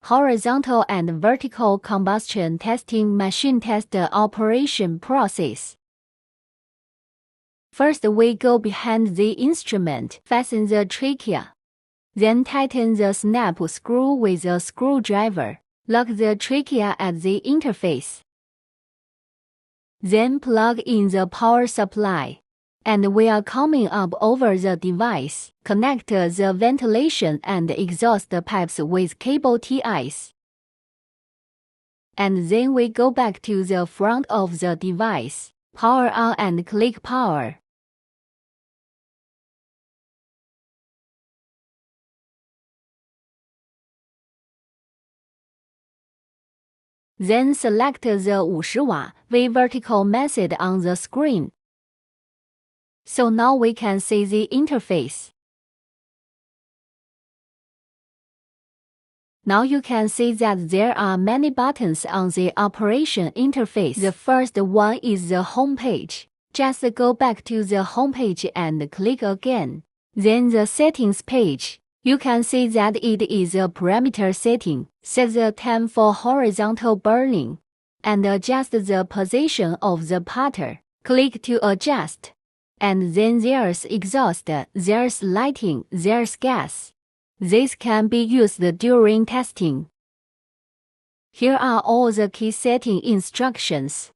horizontal and vertical combustion testing machine test the operation process. First, we go behind the instrument, fasten the trachea. Then tighten the snap screw with a screwdriver. Lock the trachea at the interface. Then plug in the power supply. And we are coming up over the device. Connect the ventilation and exhaust pipes with cable ties. And then we go back to the front of the device. Power on and click power. Then select the 50W V vertical method on the screen. So now we can see the interface. Now you can see that there are many buttons on the operation interface. The first one is the home page. Just go back to the home page and click again. Then the settings page. You can see that it is a parameter setting. Set the time for horizontal burning and adjust the position of the putter. Click to adjust. And then there's exhaust, there's lighting, there's gas. This can be used during testing. Here are all the key setting instructions.